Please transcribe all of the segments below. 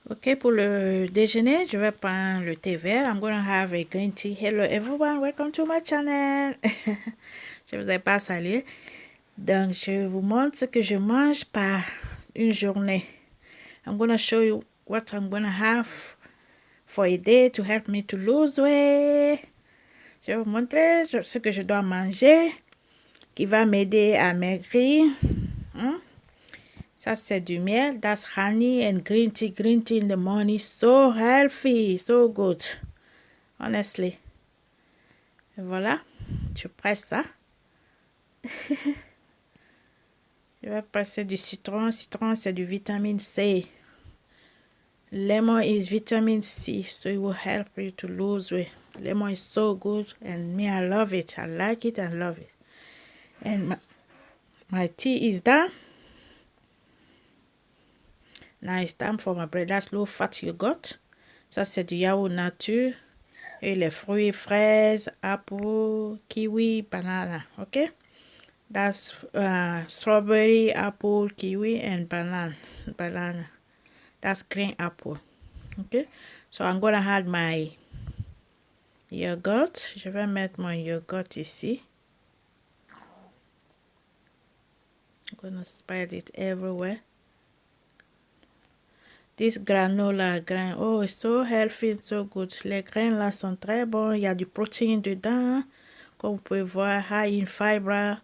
Okay, pour le déjeuner, je vais prendre le thé vert. I'm gonna have a green tea. Hello everyone, welcome to my channel. Je vous ai pas salué. Donc, je vous montre ce que je mange par une journée. I'm gonna show you what I'm gonna have for a day to help me to lose weight. Je vais vous montrer ce que je dois manger qui va m'aider à maigrir. Ça, c'est du miel. That's honey and green tea. Green tea in the morning. So healthy. So good. Honestly. Et voilà. Je presse ça. Je vais presser du citron. Citron, c'est du vitamine C. Lemon is vitamin C. So it will help you to lose weight. Lemon is so good. And me, I love it. I like it and love it. And my tea is done. Now it's time for my bread. That's low fat yogurt. Ça, c'est du yaourt nature. Et les fruits, fraises, apple, kiwi, banana. Okay? That's strawberry, apple, kiwi, and banana. That's green apple. Okay? So I'm going to add my yogurt. Je vais mettre mon yogurt ici. I'm going to spread it everywhere. This granola grain, oh, it's so healthy, so good. Les grains là sont très bons. Il y a du protéine dedans. Comme vous pouvez voir, high in fiber.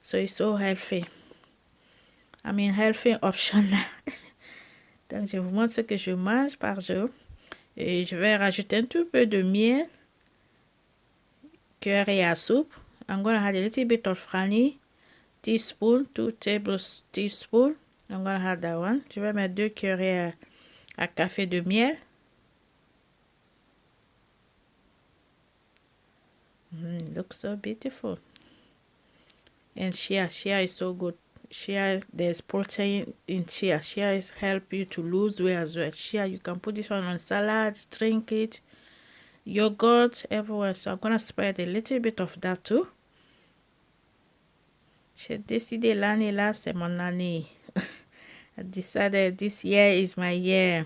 So it's so healthy. I mean, healthy option là. Donc, je vous montre ce que je mange par jour. Et je vais rajouter un tout peu de miel. Cuillère à soupe. I'm going to add a little bit of honey. Teaspoon, 2 tablespoons. I'm going to add that one. Je vais mettre 2 cuillères à café de miel. Looks so beautiful. And chia is so good. Chia, there's protein in chia. Chia is help you to lose weight as well. Chia, you can put this one on salad, drink it, yogurt, everywhere. So I'm gonna spread a little bit of that too. J'ai décidé l'année là, c'est mon année. I decided this year is my year.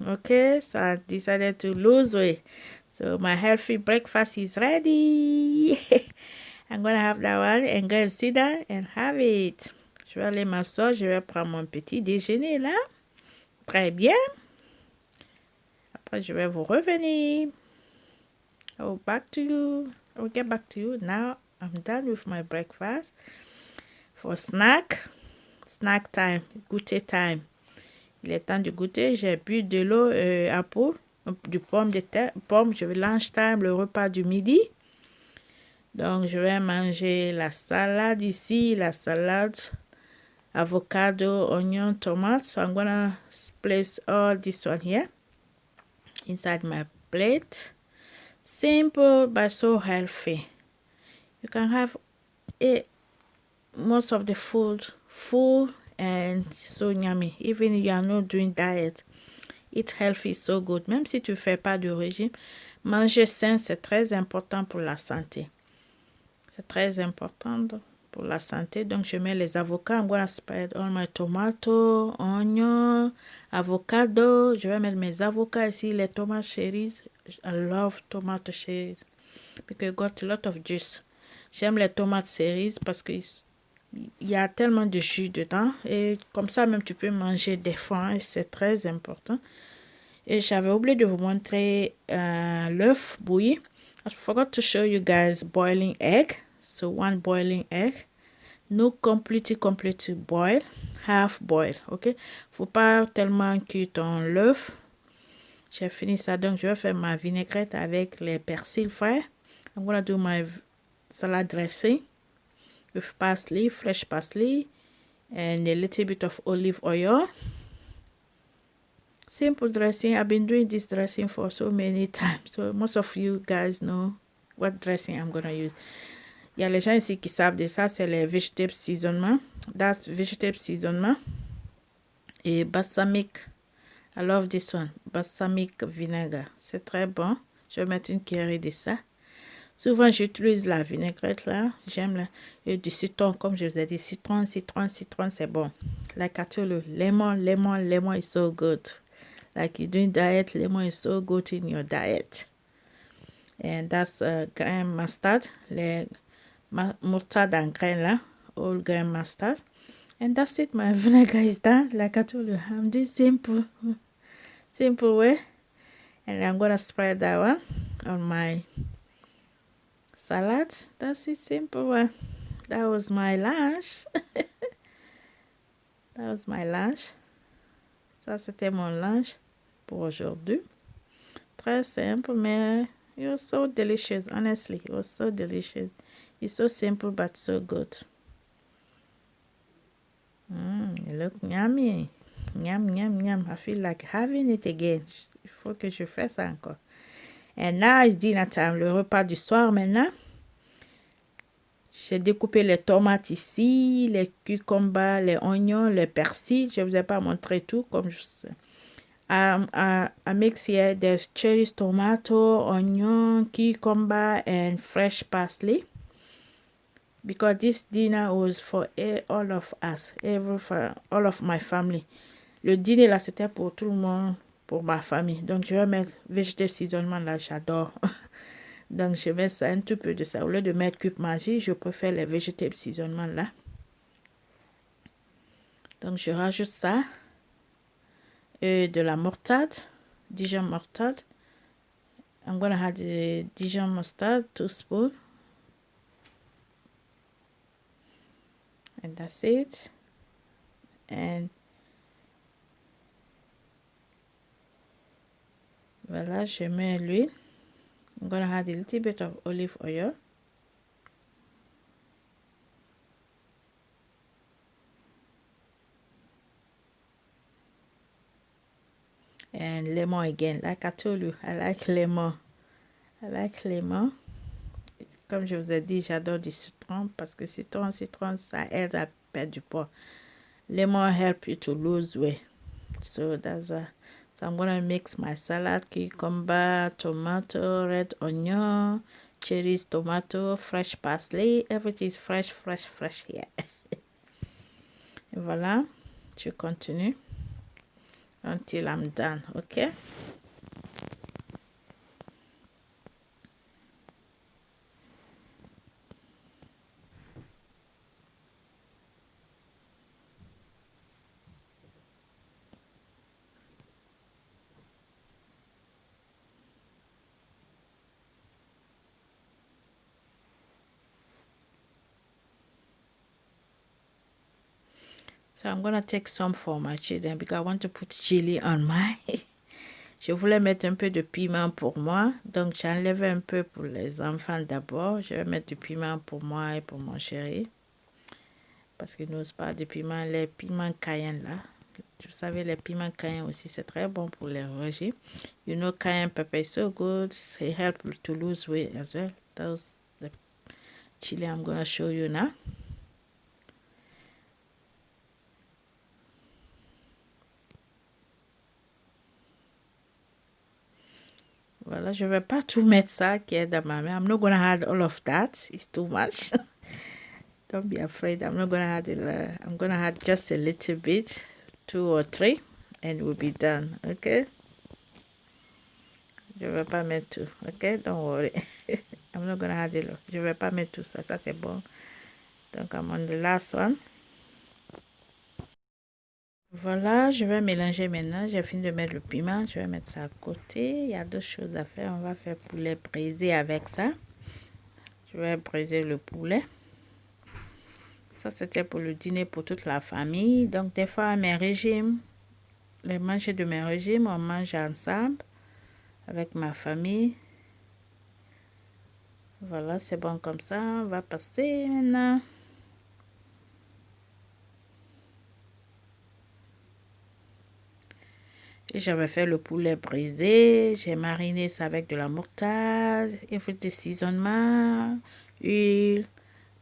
Okay, so I decided to lose weight. So my healthy breakfast is ready. I'm gonna have that one and go and sit down and have it. Je vais aller m'asseoir, je vais prendre mon petit déjeuner là. Très bien. Après, je vais vous revenir. I'll get back to you. Now, I'm done with my breakfast. For snack time, goûter time. Il est temps de goûter. J'ai bu de l'eau à peau, du pomme de terre. Je vais lunch time, le repas du midi. Donc, je vais manger la salade ici, la salade, avocado, onion, tomato. So, I'm gonna place all this one here inside my plate. Simple, but so healthy. You can have most of the food full and so yummy. Even if you are not doing diet, eat healthy is so good. Même si tu fais pas de régime, manger sain, c'est très important pour la santé. C'est très important pour la santé. Donc, je mets les avocats. I'm gonna spread all my tomato, onion, avocado. Je vais mettre mes avocats ici, les tomates cherries. I love tomato cherries because it got a lot of juice. J'aime les tomates cerises parce que il y a tellement de jus dedans. Et comme ça, même, tu peux manger des fois. C'est très important. Et j'avais oublié de vous montrer l'œuf bouilli. I forgot to show you guys boiling egg. So, 1 boiling egg. No completely boil. Half boil. OK? Faut pas tellement cuire ton l'œuf. J'ai fini ça. Donc, je vais faire ma vinaigrette avec les persils frais. I'm gonna do my salad dressing with parsley, fresh parsley, and a little bit of olive oil. Simple dressing. I've been doing this dressing for so many times. So most of you guys know what dressing I'm gonna use. Il y a les gens ici qui savent de ça, c'est les vegetable seasonement. That's vegetable seasonement. Et balsamic. I love this one. Balsamic vinegar. C'est très bon. Je vais mettre une cuillerée de ça. Souvent, j'utilise la vinaigrette là. J'aime du citron, comme je vous ai dit. Citron, c'est bon. Like I told you, lemon is so good. like you're doing diet, lemon is so good in your diet. And that's grain mustard, le mustard and grain là, all grain mustard. And that's it, my vinegar is done. Like I told you, I'm doing simple way. And I'm gonna spread that one on my salad. That's it, simple one. That was my lunch. That was my lunch. Ça, c'était mon lunch pour aujourd'hui. Très simple, mais it was so delicious. Honestly, it was so delicious. It's so simple, but so good. It look yummy. Yum. I feel like having it again. Il faut que je fasse ça encore. And now it's dinner time. Le repas du soir maintenant. J'ai découpé les tomates ici, les cucumbers, les oignons, le persil. Je ne vous ai pas montré tout comme je sais. I mix here there's cherries, tomato, onion, cucumber, and fresh parsley. Because this dinner was for all of us, all of my family. Le dîner là, c'était pour tout le monde, pour ma famille. Donc, je vais mettre vegetable seasoning là, j'adore. Donc, je mets ça, un tout peu de ça. Au lieu de mettre cube magie, je préfère les vegetable seasoning là. Donc, je rajoute ça. Et de la moutarde, Dijon mustard. I'm going to add the Dijon mustard, 2 spoons. And that's it. And voilà, je mets l'huile. I'm going to add a little bit of olive oil. And lemon again. Like I told you, I like lemon. Comme je vous ai dit, j'adore du citron parce que citron, ça aide à perdre du poids. Lemon help you to lose weight. So that's why. So I'm going to mix my salad, cucumber, tomato, red onion, cherries, tomato, fresh parsley. Everything is fresh here. Et voilà, je continue until I'm done, okay? So I'm gonna take some for my children because I want to put chili on my. Je voulais mettre un peu de piment pour moi, donc j'enlève un peu pour les enfants d'abord. Je vais mettre du piment pour moi et pour mon chéri. Parce qu'il n'ose pas de piment, les piments cayenne là. Vous savez, les piments cayenne aussi, c'est très bon pour les régimes. You know, cayenne pepper is so good. It helps to lose weight as well. That's the chili I'm gonna show you now. Voilà, je vais pas tout mettre ça qui est dans ma main. I'm not gonna add all of that. It's too much. Don't be afraid. I'm not gonna add it. I'm gonna add just a little bit, 2 or 3, and we'll be done. Okay. Je vais pas mettre tout. Okay, don't worry. I'm not gonna add it. Je vais pas mettre tout ça. Ça c'est bon. Donc I'm on the last one. Voilà, je vais mélanger maintenant. J'ai fini de mettre le piment. Je vais mettre ça à côté. Il y a d'autres choses à faire. On va faire poulet braisé avec ça. Je vais braiser le poulet. Ça, c'était pour le dîner pour toute la famille. Donc, des fois, mes régimes, les manger de mes régimes, on mange ensemble avec ma famille. Voilà, c'est bon comme ça. On va passer maintenant. J'avais fait le poulet brisé, j'ai mariné ça avec de la moutarde, un peu de assaisonnement, huile,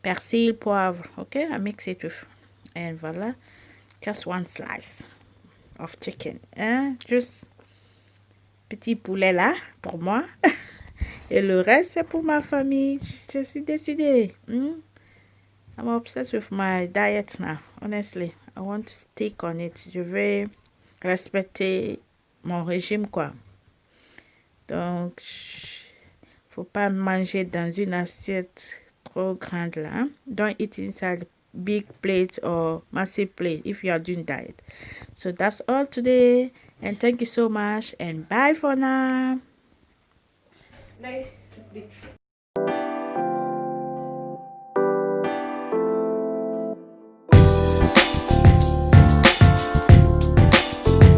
persil, poivre. Ok, I mix it with. And voilà, just 1 slice of chicken. Hein? Juste petit poulet là pour moi. Et le reste, c'est pour ma famille. Je suis décidée. I'm obsessed with my diet now. Honestly, I want to stick on it. Je vais respecter mon régime, quoi. Donc, faut pas manger dans une assiette trop grande là. Don't eat inside big plate or massive plate if you are doing diet. So that's all today, and thank you so much, and bye for now.